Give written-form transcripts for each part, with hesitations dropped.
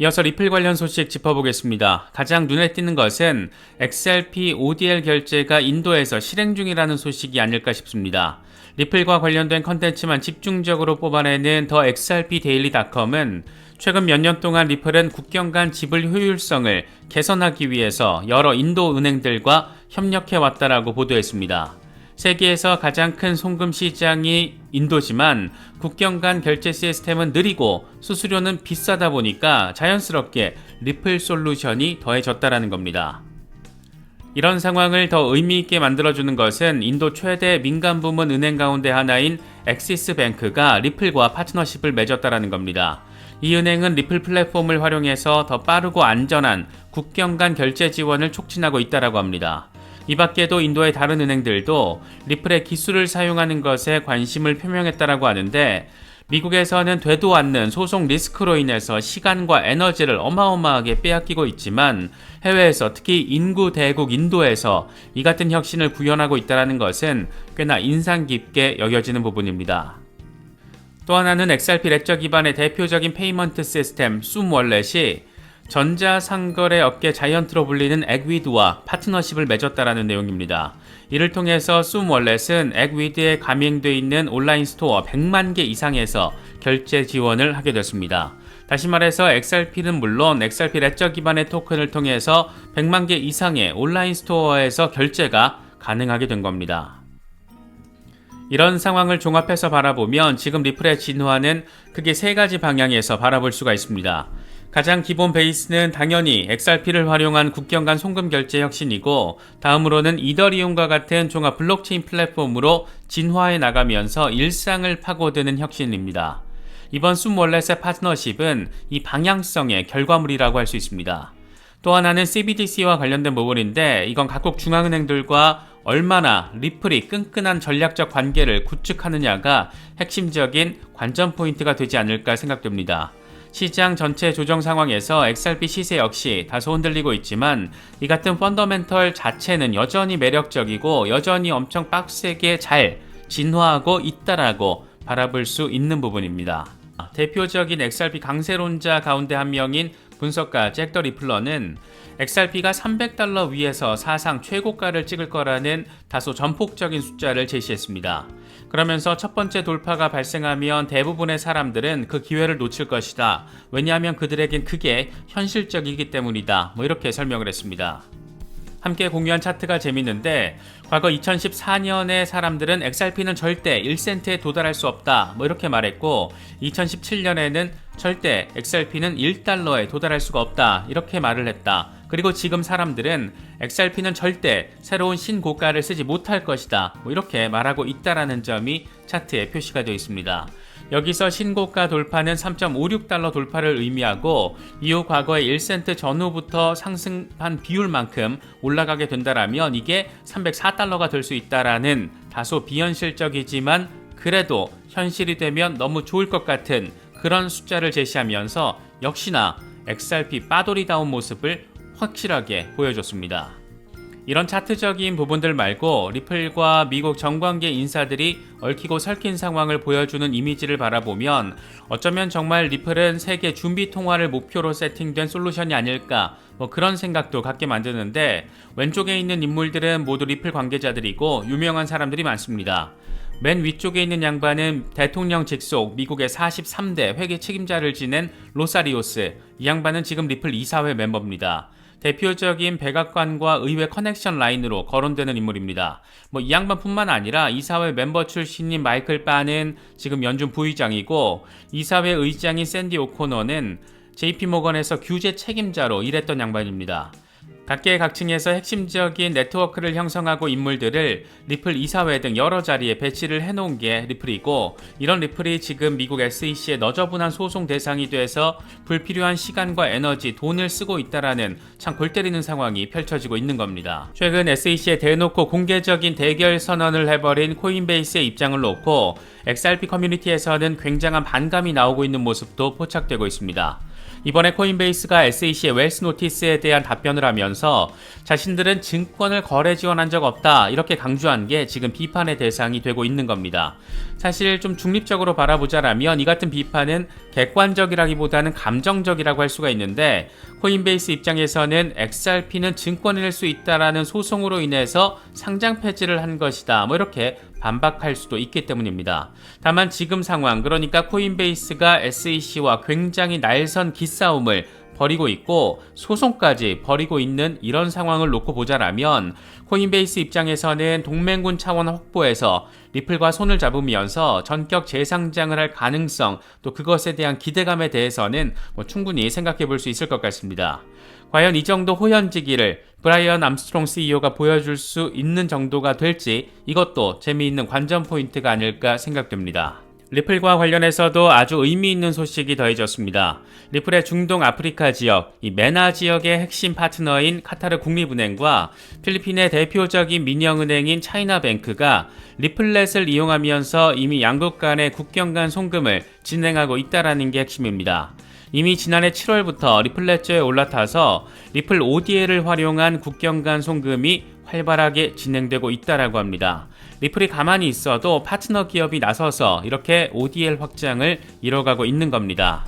이어서 리플 관련 소식 짚어보겠습니다. 가장 눈에 띄는 것은 XRP ODL 결제가 인도에서 실행 중이라는 소식이 아닐까 싶습니다. 리플과 관련된 컨텐츠만 집중적으로 뽑아내는 더 XRPDaily.com은 최근 몇 년 동안 리플은 국경 간 지불 효율성을 개선하기 위해서 여러 인도 은행들과 협력해왔다라고 보도했습니다. 세계에서 가장 큰 송금 시장이 인도지만 국경 간 결제 시스템은 느리고 수수료는 비싸다 보니까 자연스럽게 리플 솔루션이 더해졌다라는 겁니다. 이런 상황을 더 의미있게 만들어주는 것은 인도 최대 민간 부문 은행 가운데 하나인 엑시스뱅크가 리플과 파트너십을 맺었다라는 겁니다. 이 은행은 리플 플랫폼을 활용해서 더 빠르고 안전한 국경 간 결제 지원을 촉진하고 있다고 합니다. 이 밖에도 인도의 다른 은행들도 리플의 기술을 사용하는 것에 관심을 표명했다고 하는데, 미국에서는 되도 않는 소송 리스크로 인해서 시간과 에너지를 어마어마하게 빼앗기고 있지만 해외에서 특히 인구 대국 인도에서 이 같은 혁신을 구현하고 있다는 것은 꽤나 인상 깊게 여겨지는 부분입니다. 또 하나는 XRP 레저 기반의 대표적인 페이먼트 시스템 숨월렛이 전자상거래 업계 자이언트로 불리는 액위드와 파트너십을 맺었다라는 내용입니다. 이를 통해서 숨월렛은 액위드에 가맹돼 있는 온라인 스토어 100만 개 이상에서 결제 지원을 하게 됐습니다. 다시 말해서 XRP는 물론 XRP 레저 기반의 토큰을 통해서 100만 개 이상의 온라인 스토어에서 결제가 가능하게 된 겁니다. 이런 상황을 종합해서 바라보면 지금 리플의 진화는 크게 세 가지 방향에서 바라볼 수가 있습니다. 가장 기본 베이스는 당연히 XRP를 활용한 국경 간 송금 결제 혁신이고, 다음으로는 이더리움과 같은 종합 블록체인 플랫폼으로 진화해 나가면서 일상을 파고드는 혁신입니다. 이번 숨월렛의 파트너십은 이 방향성의 결과물이라고 할 수 있습니다. 또 하나는 CBDC와 관련된 부분인데, 이건 각국 중앙은행들과 얼마나 리플이 끈끈한 전략적 관계를 구축하느냐가 핵심적인 관전 포인트가 되지 않을까 생각됩니다. 시장 전체 조정 상황에서 XRP 시세 역시 다소 흔들리고 있지만 이 같은 펀더멘털 자체는 여전히 매력적이고 여전히 엄청 빡세게 잘 진화하고 있다라고 바라볼 수 있는 부분입니다. 대표적인 XRP 강세론자 가운데 한 명인 분석가 잭 더 리플러는 XRP가 $300 위에서 사상 최고가를 찍을 거라는 다소 전폭적인 숫자를 제시했습니다. 그러면서 첫 번째 돌파가 발생하면 대부분의 사람들은 그 기회를 놓칠 것이다. 왜냐하면 그들에겐 그게 현실적이기 때문이다. 이렇게 설명을 했습니다. 함께 공유한 차트가 재밌는데, 과거 2014년에 사람들은 XRP는 절대 1센트에 도달할 수 없다 이렇게 말했고, 2017년에는 절대 XRP는 $1에 도달할 수가 없다 이렇게 말을 했다. 그리고 지금 사람들은 XRP는 절대 새로운 신고가를 쓰지 못할 것이다 이렇게 말하고 있다라는 점이 차트에 표시가 되어 있습니다. 여기서 신고가 돌파는 $3.56 돌파를 의미하고, 이후 과거의 1센트 전후부터 상승한 비율만큼 올라가게 된다라면 이게 $304가 될 수 있다라는 다소 비현실적이지만 그래도 현실이 되면 너무 좋을 것 같은 그런 숫자를 제시하면서 역시나 XRP 빠돌이다운 모습을 확실하게 보여줬습니다. 이런 차트적인 부분들 말고 리플과 미국 정관계 인사들이 얽히고 설킨 상황을 보여주는 이미지를 바라보면 어쩌면 정말 리플은 세계 준비 통화를 목표로 세팅된 솔루션이 아닐까 그런 생각도 갖게 만드는데, 왼쪽에 있는 인물들은 모두 리플 관계자들이고 유명한 사람들이 많습니다. 맨 위쪽에 있는 양반은 대통령 직속 미국의 43대 회계 책임자를 지낸 로사리오스, 이 양반은 지금 리플 이사회 멤버입니다. 대표적인 백악관과 의회 커넥션 라인으로 거론되는 인물입니다. 이 양반뿐만 아니라 이사회 멤버 출신인 마이클 바는 지금 연준 부의장이고, 이사회 의장인 샌디 오코너는 JP모건에서 규제 책임자로 일했던 양반입니다. 각계 각층에서 핵심적인 네트워크를 형성하고 인물들을 리플 이사회 등 여러 자리에 배치를 해놓은 게 리플이고, 이런 리플이 지금 미국 SEC의 너저분한 소송 대상이 돼서 불필요한 시간과 에너지, 돈을 쓰고 있다라는 참 골 때리는 상황이 펼쳐지고 있는 겁니다. 최근 SEC에 대놓고 공개적인 대결 선언을 해버린 코인베이스의 입장을 놓고 XRP 커뮤니티에서는 굉장한 반감이 나오고 있는 모습도 포착되고 있습니다. 이번에 코인베이스가 SEC의 웰스 노티스에 대한 답변을 하면서 자신들은 증권을 거래 지원한 적 없다 이렇게 강조한 게 지금 비판의 대상이 되고 있는 겁니다. 사실 좀 중립적으로 바라보자라면 이 같은 비판은 객관적이라기보다는 감정적이라고 할 수가 있는데, 코인베이스 입장에서는 XRP는 증권일 수 있다라는 소송으로 인해서 상장 폐지를 한 것이다, 뭐 이렇게 반박할 수도 있기 때문입니다. 다만 지금 상황, 그러니까 코인베이스가 SEC와 굉장히 날선 기싸움을 벌이고 있고 소송까지 벌이고 있는 이런 상황을 놓고 보자라면, 코인베이스 입장에서는 동맹군 차원 확보에서 리플과 손을 잡으면서 전격 재상장을 할 가능성, 또 그것에 대한 기대감에 대해서는 충분히 생각해 볼 수 있을 것 같습니다. 과연 이 정도 호연지기를 브라이언 암스트롱 CEO가 보여줄 수 있는 정도가 될지, 이것도 재미있는 관전 포인트가 아닐까 생각됩니다. 리플과 관련해서도 아주 의미 있는 소식이 더해졌습니다. 리플의 중동 아프리카 지역, 이 메나 지역의 핵심 파트너인 카타르 국립은행과 필리핀의 대표적인 민영은행인 차이나뱅크가 리플렛을 이용하면서 이미 양국 간의 국경 간 송금을 진행하고 있다는 게 핵심입니다. 이미 지난해 7월부터 리플렛저에 올라타서 리플 ODL을 활용한 국경 간 송금이 활발하게 진행되고 있다고 합니다. 리플이 가만히 있어도 파트너 기업이 나서서 이렇게 ODL 확장을 이뤄가고 있는 겁니다.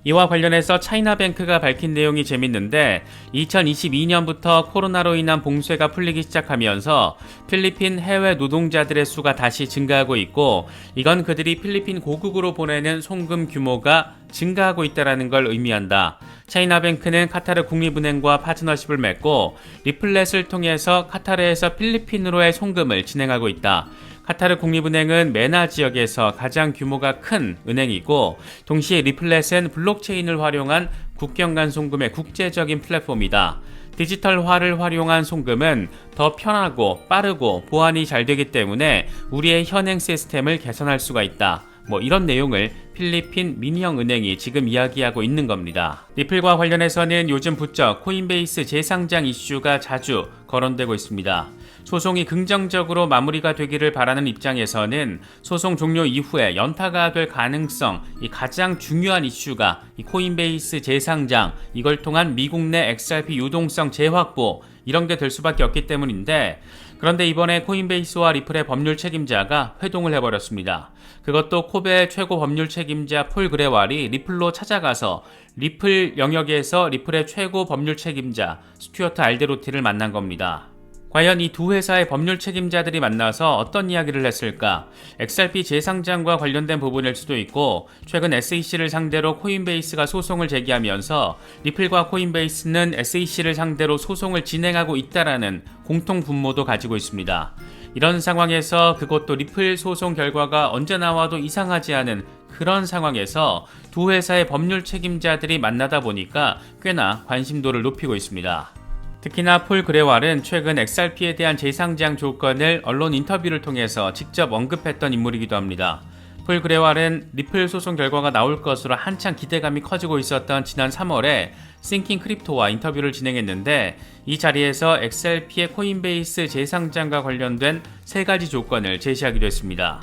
이와 관련해서 차이나뱅크가 밝힌 내용이 재밌는데, 2022년부터 코로나로 인한 봉쇄가 풀리기 시작하면서 필리핀 해외 노동자들의 수가 다시 증가하고 있고, 이건 그들이 필리핀 고국으로 보내는 송금 규모가 증가하고 있다는 걸 의미한다. 차이나뱅크는 카타르 국립은행과 파트너십을 맺고 리플렛을 통해서 카타르에서 필리핀으로의 송금을 진행하고 있다. 카타르 국립은행은 메나 지역에서 가장 규모가 큰 은행이고, 동시에 리플렛은 블록체인을 활용한 국경 간 송금의 국제적인 플랫폼이다. 디지털화를 활용한 송금은 더 편하고 빠르고 보안이 잘 되기 때문에 우리의 현행 시스템을 개선할 수가 있다. 이런 내용을 필리핀 민영은행이 지금 이야기하고 있는 겁니다. 리플과 관련해서는 요즘 부쩍 코인베이스 재상장 이슈가 자주 거론되고 있습니다. 소송이 긍정적으로 마무리가 되기를 바라는 입장에서는 소송 종료 이후에 연타가 될 가능성, 이 가장 중요한 이슈가 이 코인베이스 재상장, 이걸 통한 미국 내 XRP 유동성 재확보, 이런 게 될 수밖에 없기 때문인데, 그런데 이번에 코인베이스와 리플의 법률 책임자가 회동을 해버렸습니다. 그것도 코베의 최고 법률 책임자 폴 그레왈이 리플로 찾아가서 리플 영역에서 리플의 최고 법률 책임자 스튜어트 알데로티를 만난 겁니다. 과연 이 두 회사의 법률 책임자들이 만나서 어떤 이야기를 했을까? XRP 재상장과 관련된 부분일 수도 있고, 최근 SEC를 상대로 코인베이스가 소송을 제기하면서 리플과 코인베이스는 SEC를 상대로 소송을 진행하고 있다라는 공통 분모도 가지고 있습니다. 이런 상황에서, 그것도 리플 소송 결과가 언제 나와도 이상하지 않은 그런 상황에서 두 회사의 법률 책임자들이 만나다 보니까 꽤나 관심도를 높이고 있습니다. 특히나 폴 그레왈은 최근 XRP에 대한 재상장 조건을 언론 인터뷰를 통해서 직접 언급했던 인물이기도 합니다. 폴 그레왈은 리플 소송 결과가 나올 것으로 한창 기대감이 커지고 있었던 지난 3월에 싱킹 크립토와 인터뷰를 진행했는데, 이 자리에서 XRP의 코인베이스 재상장과 관련된 3가지 조건을 제시하기도 했습니다.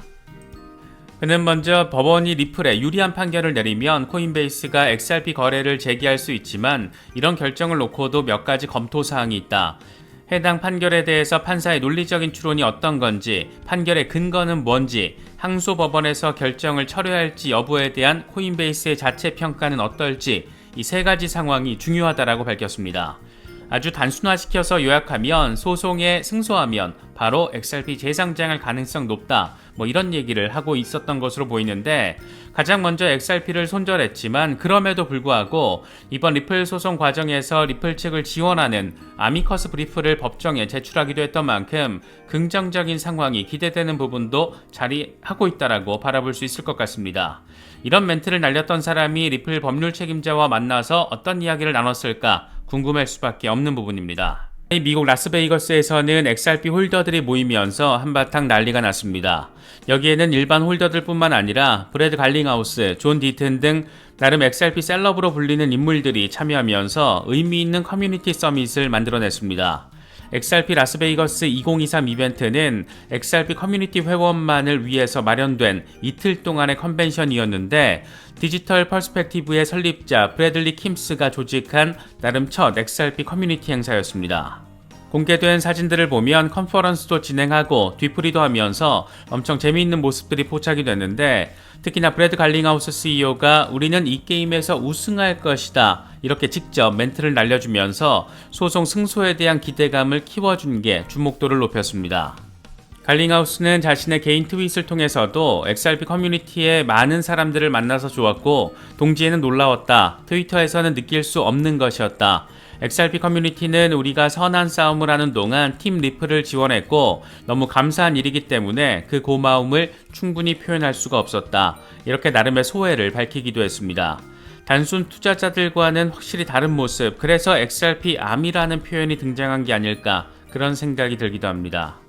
그는 먼저 법원이 리플에 유리한 판결을 내리면 코인베이스가 XRP 거래를 재개할 수 있지만, 이런 결정을 놓고도 몇 가지 검토 사항이 있다. 해당 판결에 대해서 판사의 논리적인 추론이 어떤 건지, 판결의 근거는 뭔지, 항소법원에서 결정을 철회할지 여부에 대한 코인베이스의 자체 평가는 어떨지, 이 3가지 상황이 중요하다라고 밝혔습니다. 아주 단순화시켜서 요약하면, 소송에 승소하면 바로 XRP 재상장할 가능성 높다, 이런 얘기를 하고 있었던 것으로 보이는데, 가장 먼저 XRP를 손절했지만 그럼에도 불구하고 이번 리플 소송 과정에서 리플 측을 지원하는 아미커스 브리프를 법정에 제출하기도 했던 만큼 긍정적인 상황이 기대되는 부분도 자리하고 있다라고 바라볼 수 있을 것 같습니다. 이런 멘트를 날렸던 사람이 리플 법률 책임자와 만나서 어떤 이야기를 나눴을까 궁금할 수밖에 없는 부분입니다. 미국 라스베이거스에서는 XRP 홀더들이 모이면서 한바탕 난리가 났습니다. 여기에는 일반 홀더들 뿐만 아니라 브래드 갈링하우스, 존 디튼 등 나름 XRP 셀럽으로 불리는 인물들이 참여하면서 의미 있는 커뮤니티 서밋을 만들어냈습니다. XRP 라스베이거스 2023 이벤트는 XRP 커뮤니티 회원만을 위해서 마련된 이틀 동안의 컨벤션이었는데, 디지털 퍼스펙티브의 설립자 브래들리 킴스가 조직한 나름 첫 XRP 커뮤니티 행사였습니다. 공개된 사진들을 보면 컨퍼런스도 진행하고 뒤풀이도 하면서 엄청 재미있는 모습들이 포착이 됐는데, 특히나 브래드 갈링하우스 CEO가 우리는 이 게임에서 우승할 것이다 이렇게 직접 멘트를 날려주면서 소송 승소에 대한 기대감을 키워준 게 주목도를 높였습니다. 갈링하우스는 자신의 개인 트윗을 통해서도 XRP 커뮤니티에 많은 사람들을 만나서 좋았고 동지에는 놀라웠다. 트위터에서는 느낄 수 없는 것이었다. XRP 커뮤니티는 우리가 선한 싸움을 하는 동안 팀 리플을 지원했고 너무 감사한 일이기 때문에 그 고마움을 충분히 표현할 수가 없었다. 이렇게 나름의 소회를 밝히기도 했습니다. 단순 투자자들과는 확실히 다른 모습, 그래서 XRP 암이라는 표현이 등장한 게 아닐까 그런 생각이 들기도 합니다.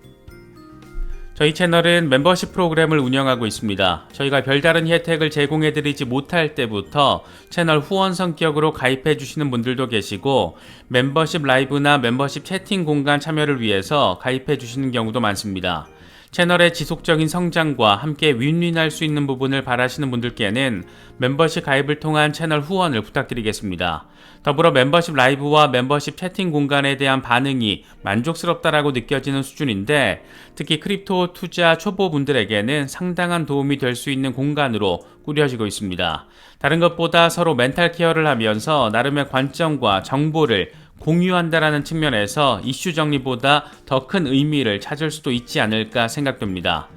저희 채널은 멤버십 프로그램을 운영하고 있습니다. 저희가 별다른 혜택을 제공해드리지 못할 때부터 채널 후원 성격으로 가입해주시는 분들도 계시고 멤버십 라이브나 멤버십 채팅 공간 참여를 위해서 가입해주시는 경우도 많습니다. 채널의 지속적인 성장과 함께 윈윈할 수 있는 부분을 바라시는 분들께는 멤버십 가입을 통한 채널 후원을 부탁드리겠습니다. 더불어 멤버십 라이브와 멤버십 채팅 공간에 대한 반응이 만족스럽다라고 느껴지는 수준인데 특히 크립토 투자 초보분들에게는 상당한 도움이 될 수 있는 공간으로 꾸려지고 있습니다. 다른 것보다 서로 멘탈 케어를 하면서 나름의 관점과 정보를 공유한다라는 측면에서 이슈 정리보다 더 큰 의미를 찾을 수도 있지 않을까 생각됩니다.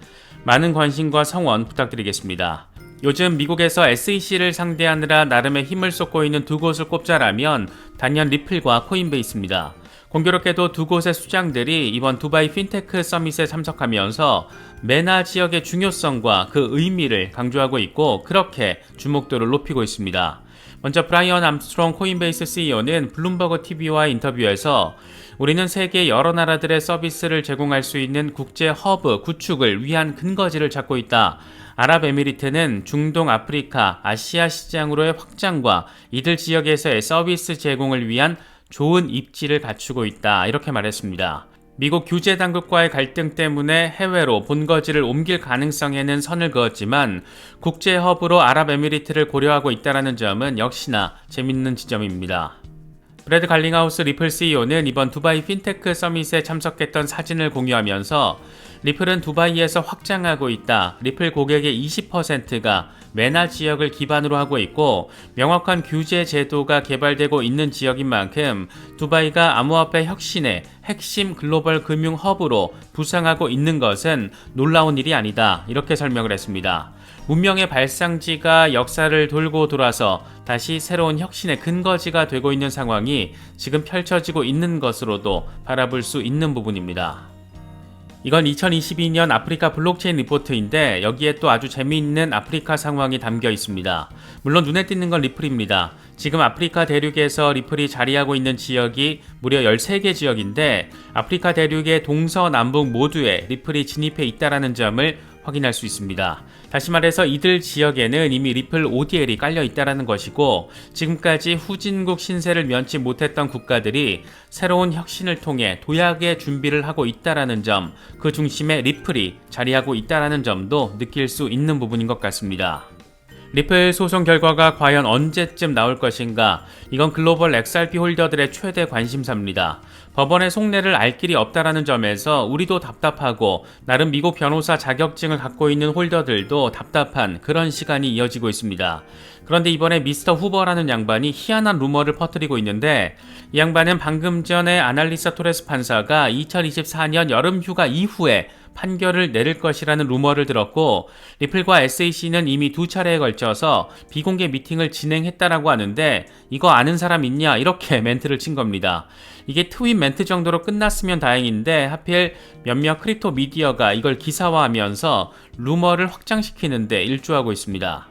많은 관심과 성원 부탁드리겠습니다. 요즘 미국에서 SEC를 상대하느라 나름의 힘을 쏟고 있는 두 곳을 꼽자라면 단연 리플과 코인베이스입니다. 공교롭게도 두 곳의 수장들이 이번 두바이 핀테크 서밋에 참석하면서 메나 지역의 중요성과 그 의미를 강조하고 있고 그렇게 주목도를 높이고 있습니다. 먼저 브라이언 암스트롱 코인베이스 CEO는 블룸버그 TV와 인터뷰에서 우리는 세계 여러 나라들의 서비스를 제공할 수 있는 국제 허브 구축을 위한 근거지를 찾고 있다. 아랍에미리트는 중동, 아프리카, 아시아 시장으로의 확장과 이들 지역에서의 서비스 제공을 위한 좋은 입지를 갖추고 있다. 이렇게 말했습니다. 미국 규제 당국과의 갈등 때문에 해외로 본거지를 옮길 가능성에는 선을 그었지만 국제 허브로 아랍에미리트를 고려하고 있다는 점은 역시나 재밌는 지점입니다. 브래드 갈링하우스 리플 CEO는 이번 두바이 핀테크 서밋에 참석했던 사진을 공유하면서 리플은 두바이에서 확장하고 있다. 리플 고객의 20%가 메나 지역을 기반으로 하고 있고 명확한 규제 제도가 개발되고 있는 지역인 만큼 두바이가 암호화폐 혁신의 핵심 글로벌 금융 허브로 부상하고 있는 것은 놀라운 일이 아니다. 이렇게 설명을 했습니다. 문명의 발상지가 역사를 돌고 돌아서 다시 새로운 혁신의 근거지가 되고 있는 상황이 지금 펼쳐지고 있는 것으로도 바라볼 수 있는 부분입니다. 이건 2022년 아프리카 블록체인 리포트인데 여기에 또 아주 재미있는 아프리카 상황이 담겨 있습니다. 물론 눈에 띄는 건 리플입니다. 지금 아프리카 대륙에서 리플이 자리하고 있는 지역이 무려 13개 지역인데 아프리카 대륙의 동서남북 모두에 리플이 진입해 있다는 점을 확인할 수 있습니다. 다시 말해서 이들 지역에는 이미 리플 ODL이 깔려 있다는 것이고 지금까지 후진국 신세를 면치 못했던 국가들이 새로운 혁신을 통해 도약의 준비를 하고 있다는 점, 그 중심에 리플이 자리하고 있다는 점도 느낄 수 있는 부분인 것 같습니다. 리플 소송 결과가 과연 언제쯤 나올 것인가? 이건 글로벌 XRP 홀더들의 최대 관심사입니다. 법원의 속내를 알 길이 없다라는 점에서 우리도 답답하고 나름 미국 변호사 자격증을 갖고 있는 홀더들도 답답한 그런 시간이 이어지고 있습니다. 그런데 이번에 미스터 후버라는 양반이 희한한 루머를 퍼뜨리고 있는데 이 양반은 방금 전에 아날리사 토레스 판사가 2024년 여름 휴가 이후에 판결을 내릴 것이라는 루머를 들었고 리플과 SEC는 이미 두 차례에 걸쳐서 비공개 미팅을 진행했다라고 하는데 이거 아는 사람 있냐 이렇게 멘트를 친 겁니다. 이게 트윗 멘트 정도로 끝났으면 다행인데 하필 몇몇 크립토 미디어가 이걸 기사화하면서 루머를 확장시키는데 일조하고 있습니다.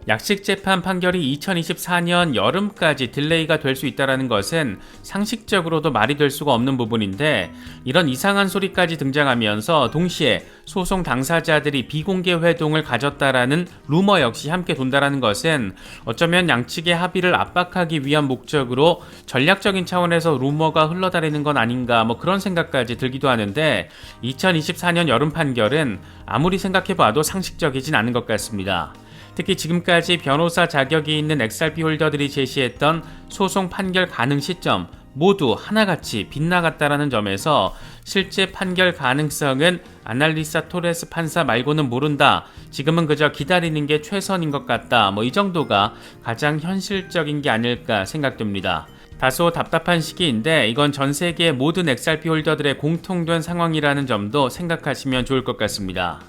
약식재판 판결이 2024년 여름까지 딜레이가 될 수 있다는 것은 상식적으로도 말이 될 수가 없는 부분인데 이런 이상한 소리까지 등장하면서 동시에 소송 당사자들이 비공개 회동을 가졌다라는 루머 역시 함께 돈다라는 것은 어쩌면 양측의 합의를 압박하기 위한 목적으로 전략적인 차원에서 루머가 흘러다니는 건 아닌가 그런 생각까지 들기도 하는데 2024년 여름 판결은 아무리 생각해봐도 상식적이진 않은 것 같습니다. 특히 지금까지 변호사 자격이 있는 XRP 홀더들이 제시했던 소송 판결 가능 시점, 모두 하나같이 빗나갔다라는 점에서 실제 판결 가능성은 아날리사 토레스 판사 말고는 모른다. 지금은 그저 기다리는 게 최선인 것 같다. 이 정도가 가장 현실적인 게 아닐까 생각됩니다. 다소 답답한 시기인데 이건 전 세계의 모든 XRP 홀더들의 공통된 상황이라는 점도 생각하시면 좋을 것 같습니다.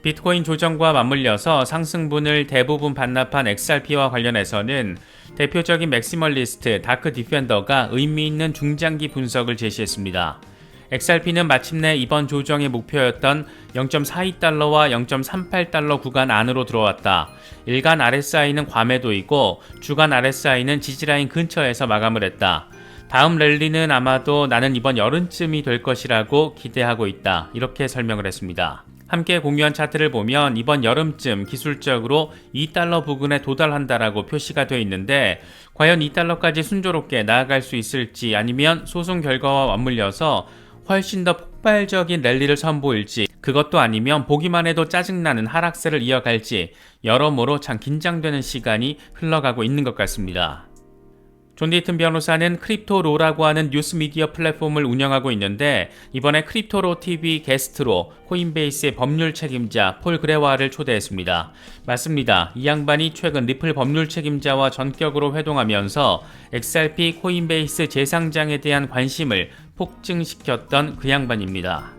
비트코인 조정과 맞물려서 상승분을 대부분 반납한 XRP와 관련해서는 대표적인 맥시멀리스트 다크 디펜더가 의미 있는 중장기 분석을 제시했습니다. XRP는 마침내 이번 조정의 목표였던 0.42달러와 0.38달러 구간 안으로 들어왔다. 일간 RSI는 과매도이고 주간 RSI는 지지라인 근처에서 마감을 했다. 다음 랠리는 아마도 나는 이번 여름쯤이 될 것이라고 기대하고 있다. 이렇게 설명을 했습니다. 함께 공유한 차트를 보면 이번 여름쯤 기술적으로 2달러 부근에 도달한다라고 표시가 되어 있는데 과연 2달러까지 순조롭게 나아갈 수 있을지 아니면 소송 결과와 맞물려서 훨씬 더 폭발적인 랠리를 선보일지 그것도 아니면 보기만 해도 짜증나는 하락세를 이어갈지 여러모로 참 긴장되는 시간이 흘러가고 있는 것 같습니다. 존 디튼 변호사는 크립토로라고 하는 뉴스 미디어 플랫폼을 운영하고 있는데 이번에 크립토로 TV 게스트로 코인베이스의 법률 책임자 폴 그레와를 초대했습니다. 맞습니다. 이 양반이 최근 리플 법률 책임자와 전격으로 회동하면서 XRP 코인베이스 재상장에 대한 관심을 폭증시켰던 그 양반입니다.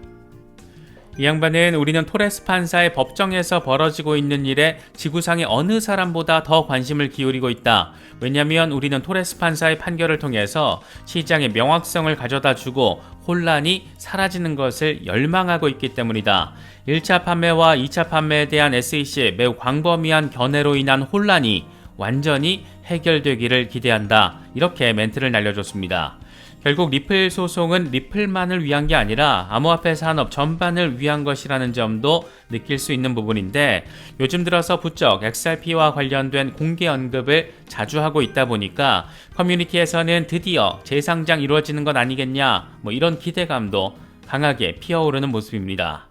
이 양반은 우리는 토레스 판사의 법정에서 벌어지고 있는 일에 지구상의 어느 사람보다 더 관심을 기울이고 있다. 왜냐하면 우리는 토레스 판사의 판결을 통해서 시장의 명확성을 가져다 주고 혼란이 사라지는 것을 열망하고 있기 때문이다. 1차 판매와 2차 판매에 대한 SEC의 매우 광범위한 견해로 인한 혼란이 완전히 해결되기를 기대한다. 이렇게 멘트를 날려줬습니다. 결국 리플 소송은 리플만을 위한 게 아니라 암호화폐 산업 전반을 위한 것이라는 점도 느낄 수 있는 부분인데 요즘 들어서 부쩍 XRP와 관련된 공개 언급을 자주 하고 있다 보니까 커뮤니티에서는 드디어 재상장 이루어지는 것 아니겠냐 이런 기대감도 강하게 피어오르는 모습입니다.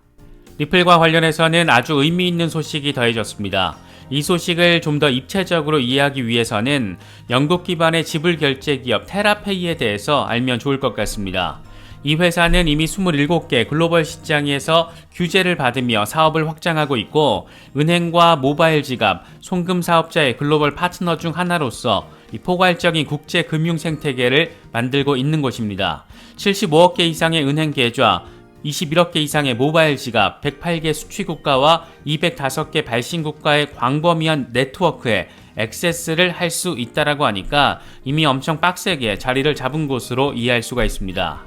리플과 관련해서는 아주 의미 있는 소식이 더해졌습니다. 이 소식을 좀 더 입체적으로 이해하기 위해서는 영국 기반의 지불 결제 기업 테라페이에 대해서 알면 좋을 것 같습니다. 이 회사는 이미 27개 글로벌 시장에서 규제를 받으며 사업을 확장하고 있고 은행과 모바일 지갑, 송금 사업자의 글로벌 파트너 중 하나로서 이 포괄적인 국제 금융 생태계를 만들고 있는 곳입니다. 75억 개 이상의 은행 계좌, 21억 개 이상의 모바일 지갑, 108개 수취 국가와 205개 발신 국가의 광범위한 네트워크에 액세스를 할 수 있다라고 하니까 이미 엄청 빡세게 자리를 잡은 곳으로 이해할 수가 있습니다.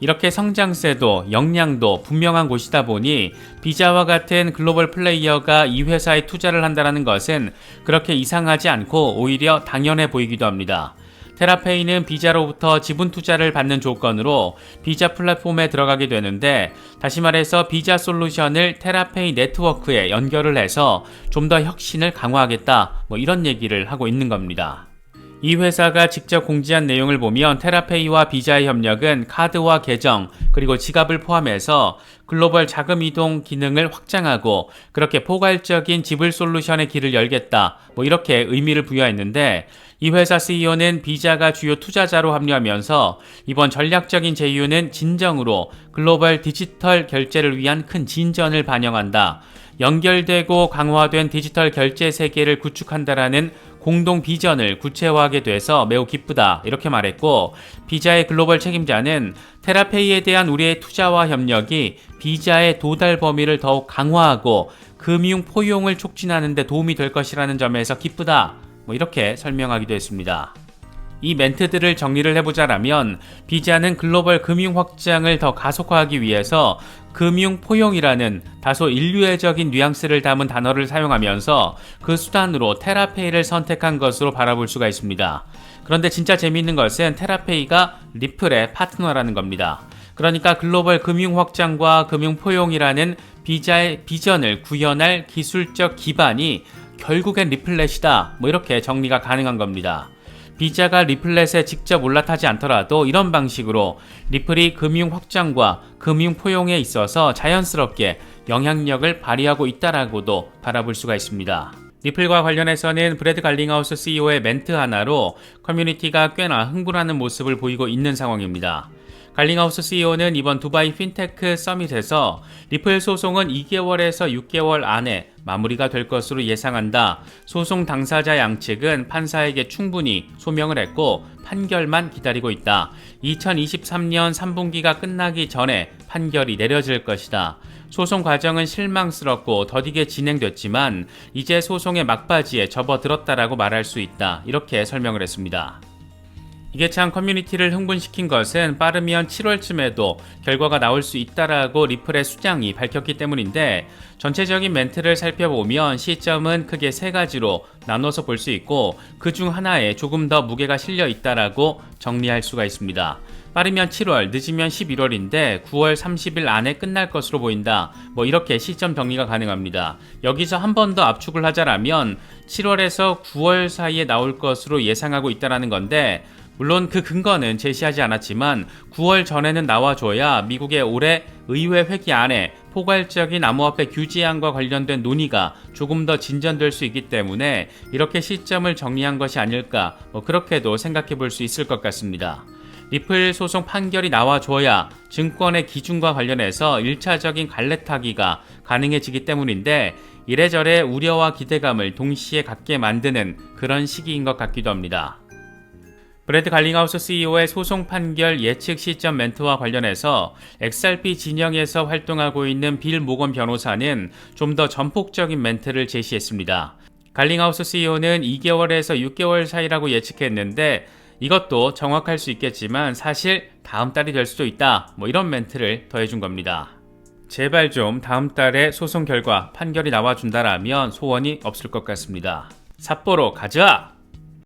이렇게 성장세도 역량도 분명한 곳이다 보니 비자와 같은 글로벌 플레이어가 이 회사에 투자를 한다는 것은 그렇게 이상하지 않고 오히려 당연해 보이기도 합니다. 테라페이는 비자로부터 지분 투자를 받는 조건으로 비자 플랫폼에 들어가게 되는데 다시 말해서 비자 솔루션을 테라페이 네트워크에 연결을 해서 좀 더 혁신을 강화하겠다 이런 얘기를 하고 있는 겁니다. 이 회사가 직접 공지한 내용을 보면 테라페이와 비자의 협력은 카드와 계정 그리고 지갑을 포함해서 글로벌 자금 이동 기능을 확장하고 그렇게 포괄적인 지불 솔루션의 길을 열겠다 이렇게 의미를 부여했는데 이 회사 CEO는 비자가 주요 투자자로 합류하면서 이번 전략적인 제휴는 진정으로 글로벌 디지털 결제를 위한 큰 진전을 반영한다. 연결되고 강화된 디지털 결제 세계를 구축한다라는 공동 비전을 구체화하게 돼서 매우 기쁘다 이렇게 말했고 비자의 글로벌 책임자는 테라페이에 대한 우리의 투자와 협력이 비자의 도달 범위를 더욱 강화하고 금융 포용을 촉진하는 데 도움이 될 것이라는 점에서 기쁘다 이렇게 설명하기도 했습니다. 이 멘트들을 정리를 해보자라면 비자는 글로벌 금융 확장을 더 가속화하기 위해서 금융 포용이라는 다소 인류애적인 뉘앙스를 담은 단어를 사용하면서 그 수단으로 테라페이를 선택한 것으로 바라볼 수가 있습니다. 그런데 진짜 재미있는 것은 테라페이가 리플의 파트너라는 겁니다. 그러니까 글로벌 금융 확장과 금융 포용이라는 비자의 비전을 구현할 기술적 기반이 결국엔 리플렛이다 이렇게 정리가 가능한 겁니다. 비자가 리플렛에 직접 올라타지 않더라도 이런 방식으로 리플이 금융 확장과 금융 포용에 있어서 자연스럽게 영향력을 발휘하고 있다라고도 바라볼 수가 있습니다. 리플과 관련해서는 브래드 갈링하우스 CEO의 멘트 하나로 커뮤니티가 꽤나 흥분하는 모습을 보이고 있는 상황입니다. 갈링하우스 CEO는 이번 두바이 핀테크 서밋에서 리플 소송은 2개월에서 6개월 안에 마무리가 될 것으로 예상한다. 소송 당사자 양측은 판사에게 충분히 소명을 했고 판결만 기다리고 있다. 2023년 3분기가 끝나기 전에 판결이 내려질 것이다. 소송 과정은 실망스럽고 더디게 진행됐지만 이제 소송의 막바지에 접어들었다라고 말할 수 있다. 이렇게 설명을 했습니다. 이게 참 커뮤니티를 흥분시킨 것은 빠르면 7월쯤에도 결과가 나올 수 있다라고 리플의 수장이 밝혔기 때문인데, 전체적인 멘트를 살펴보면 시점은 크게 세 가지로 나눠서 볼 수 있고 그 중 하나에 조금 더 무게가 실려 있다라고 정리할 수가 있습니다. 빠르면 7월, 늦으면 11월인데 9월 30일 안에 끝날 것으로 보인다. 이렇게 시점 정리가 가능합니다. 여기서 한 번 더 압축을 하자라면 7월에서 9월 사이에 나올 것으로 예상하고 있다는 건데, 물론 그 근거는 제시하지 않았지만 9월 전에는 나와줘야 미국의 올해 의회 회기 안에 포괄적인 암호화폐 규제안과 관련된 논의가 조금 더 진전될 수 있기 때문에 이렇게 시점을 정리한 것이 아닐까, 그렇게도 생각해 볼 수 있을 것 같습니다. 리플 소송 판결이 나와줘야 증권의 기준과 관련해서 1차적인 갈래타기가 가능해지기 때문인데, 이래저래 우려와 기대감을 동시에 갖게 만드는 그런 시기인 것 같기도 합니다. 브래드 갈링하우스 CEO의 소송 판결 예측 시점 멘트와 관련해서 XRP 진영에서 활동하고 있는 빌 모건 변호사는 좀 더 전폭적인 멘트를 제시했습니다. 갈링하우스 CEO는 2개월에서 6개월 사이라고 예측했는데 이것도 정확할 수 있겠지만 사실 다음 달이 될 수도 있다. 이런 멘트를 더해준 겁니다. 제발 좀 다음 달에 소송 결과 판결이 나와준다라면 소원이 없을 것 같습니다. 삿포로 가자!